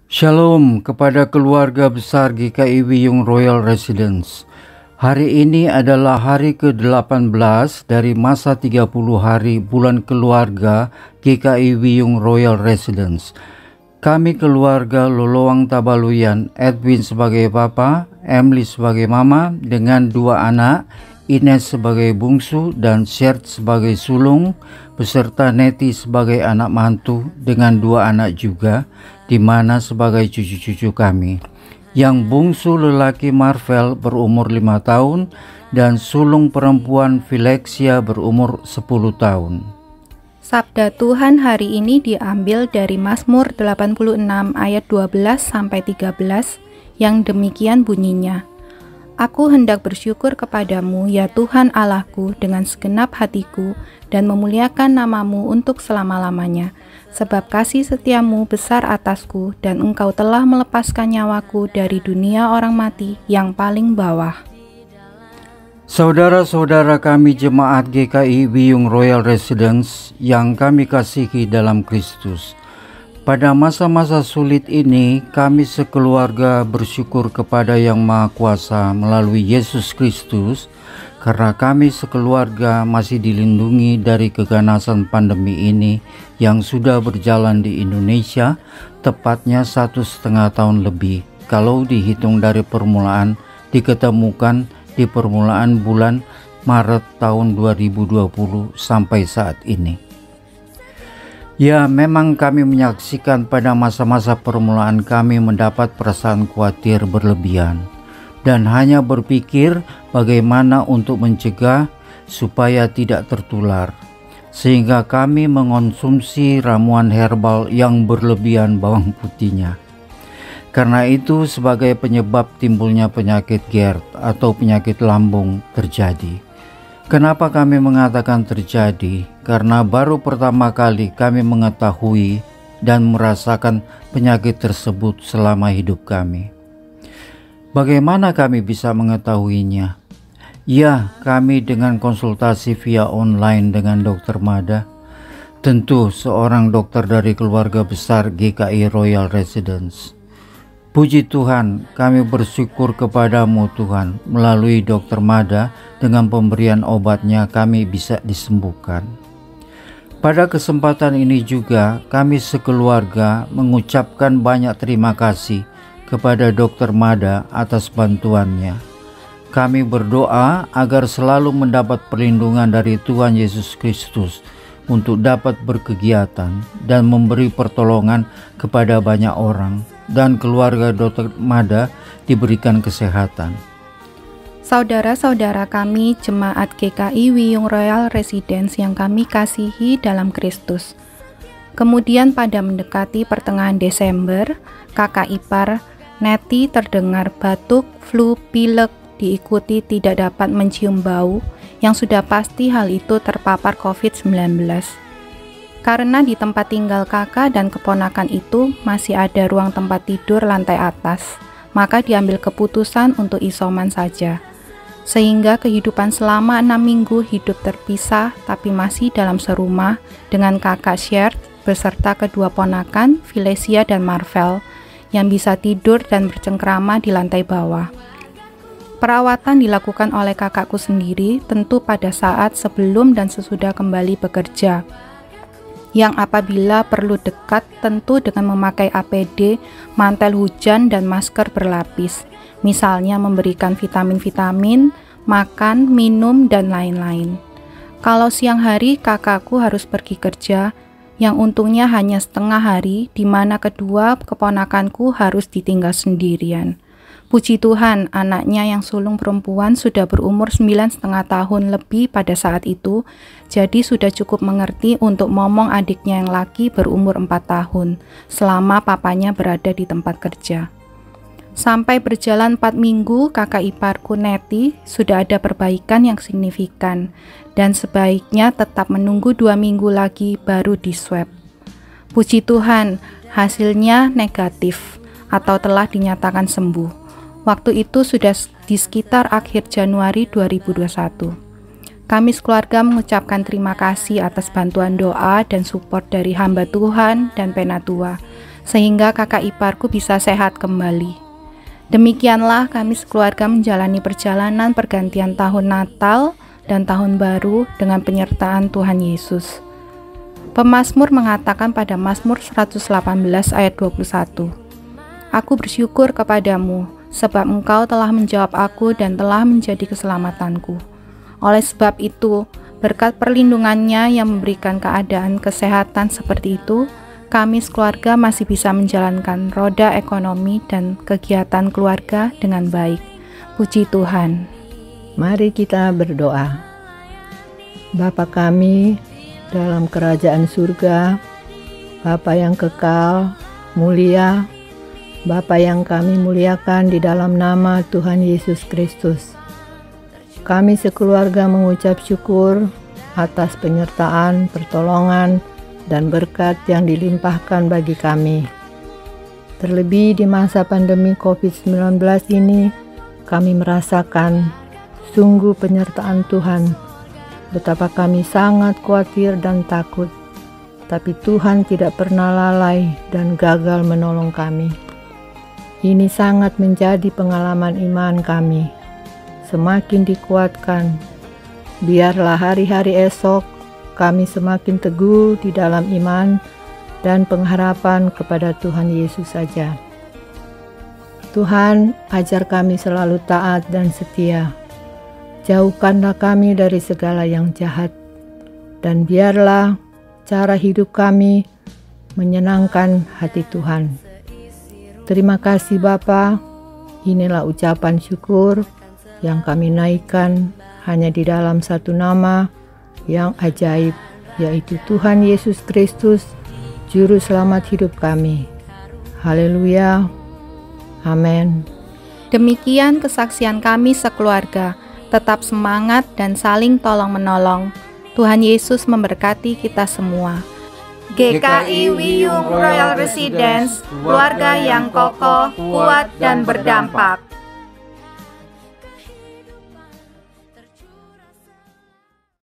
Shalom kepada keluarga besar GKI Wiyung Royal Residence. Hari ini adalah hari ke-18 dari masa 30 hari bulan keluarga GKI Wiyung Royal Residence. Kami keluarga Lolowang Tabaluyan, Edwin sebagai papa, Emily sebagai mama dengan 2 anak, Ines sebagai bungsu dan Shert sebagai sulung, beserta Neti sebagai anak mantu dengan 2 anak juga, di mana sebagai cucu-cucu kami. Yang bungsu lelaki Marvel berumur 5 tahun dan sulung perempuan Vilexia berumur 10 tahun. Sabda Tuhan hari ini diambil dari Mazmur 86 ayat 12 sampai 13 yang demikian bunyinya. Aku hendak bersyukur kepadamu ya Tuhan Allahku dengan segenap hatiku dan memuliakan namamu untuk selama-lamanya. Sebab kasih setiamu besar atasku dan engkau telah melepaskan nyawaku dari dunia orang mati yang paling bawah. Saudara-saudara kami jemaat GKI Wiyung Royal Residence yang kami kasihi dalam Kristus. Pada masa-masa sulit ini, kami sekeluarga bersyukur kepada Yang Maha Kuasa melalui Yesus Kristus, karena kami sekeluarga masih dilindungi dari keganasan pandemi ini yang sudah berjalan di Indonesia, tepatnya 1,5 tahun lebih, kalau dihitung dari permulaan diketemukan di permulaan bulan Maret tahun 2020 sampai saat ini. Ya, memang kami menyaksikan pada masa-masa permulaan kami mendapat perasaan khawatir berlebihan dan hanya berpikir bagaimana untuk mencegah supaya tidak tertular, sehingga kami mengonsumsi ramuan herbal yang berlebihan bawang putihnya. Karena itu sebagai penyebab timbulnya penyakit GERD atau penyakit lambung terjadi. Kenapa kami mengatakan terjadi? Karena baru pertama kali kami mengetahui dan merasakan penyakit tersebut selama hidup kami. Bagaimana kami bisa mengetahuinya? Ya, kami dengan konsultasi via online dengan Dr. Mada. Tentu seorang dokter dari keluarga besar GKI Royal Residence. Puji Tuhan, kami bersyukur kepadamu Tuhan, melalui Dr. Mada dengan pemberian obatnya kami bisa disembuhkan. Pada kesempatan ini juga kami sekeluarga mengucapkan banyak terima kasih kepada Dr. Mada atas bantuannya. Kami berdoa agar selalu mendapat perlindungan dari Tuhan Yesus Kristus untuk dapat berkegiatan dan memberi pertolongan kepada banyak orang, dan keluarga Dr. Mada diberikan kesehatan. Saudara-saudara kami jemaat GKI Wiyung Royal Residence yang kami kasihi dalam Kristus. Kemudian pada mendekati pertengahan Desember, kakak ipar Neti terdengar batuk, flu, pilek, diikuti tidak dapat mencium bau, yang sudah pasti hal itu terpapar COVID-19. Karena di tempat tinggal kakak dan keponakan itu masih ada ruang tempat tidur lantai atas, maka diambil keputusan untuk isoman saja. Sehingga kehidupan selama 6 minggu hidup terpisah tapi masih dalam serumah dengan kakak Shert beserta kedua ponakan Vilexia dan Marvel yang bisa tidur dan bercengkrama di lantai bawah. Perawatan dilakukan oleh kakakku sendiri tentu pada saat sebelum dan sesudah kembali bekerja, yang apabila perlu dekat tentu dengan memakai APD, mantel hujan dan masker berlapis, misalnya memberikan vitamin-vitamin, makan, minum, dan lain-lain. Kalau siang hari kakakku harus pergi kerja, yang untungnya hanya setengah hari, di mana kedua keponakanku harus ditinggal sendirian. Puji Tuhan, anaknya yang sulung perempuan sudah berumur 9,5 tahun lebih pada saat itu, jadi sudah cukup mengerti untuk momong adiknya yang laki berumur 4 tahun, selama papanya berada di tempat kerja. Sampai berjalan 4 minggu, kakak iparku Neti sudah ada perbaikan yang signifikan, dan sebaiknya tetap menunggu 2 minggu lagi baru diswab. Puji Tuhan, hasilnya negatif atau telah dinyatakan sembuh. Waktu itu sudah di sekitar akhir Januari 2021. Kami sekeluarga mengucapkan terima kasih atas bantuan doa dan support dari hamba Tuhan dan Penatua, sehingga kakak iparku bisa sehat kembali. Demikianlah kami sekeluarga menjalani perjalanan pergantian tahun Natal dan Tahun Baru dengan penyertaan Tuhan Yesus. Pemazmur mengatakan pada Mazmur 118 ayat 21, "Aku bersyukur kepadamu, sebab Engkau telah menjawab aku dan telah menjadi keselamatanku." Oleh sebab itu, berkat perlindungannya yang memberikan keadaan kesehatan seperti itu, kami sekeluarga masih bisa menjalankan roda ekonomi dan kegiatan keluarga dengan baik. Puji Tuhan. Mari kita berdoa. Bapa kami dalam kerajaan surga, Bapa yang kekal, mulia, Bapa yang kami muliakan di dalam nama Tuhan Yesus Kristus. Kami sekeluarga mengucap syukur atas penyertaan, pertolongan, dan berkat yang dilimpahkan bagi kami. Terlebih di masa pandemi COVID-19 ini, kami merasakan sungguh penyertaan Tuhan. Betapa kami sangat khawatir dan takut, tapi Tuhan tidak pernah lalai dan gagal menolong kami. Ini sangat menjadi pengalaman iman kami. Semakin dikuatkan, biarlah hari-hari esok kami semakin teguh di dalam iman dan pengharapan kepada Tuhan Yesus saja. Tuhan, ajar kami selalu taat dan setia. Jauhkanlah kami dari segala yang jahat, dan biarlah cara hidup kami menyenangkan hati Tuhan. Terima kasih Bapa, inilah ucapan syukur yang kami naikkan hanya di dalam satu nama yang ajaib, yaitu Tuhan Yesus Kristus, Juru Selamat hidup kami. Haleluya. Amin. Demikian kesaksian kami sekeluarga. Tetap semangat dan saling tolong-menolong. Tuhan Yesus memberkati kita semua. GKI Wiyung Royal Residence, keluarga yang kokoh, kuat, dan berdampak.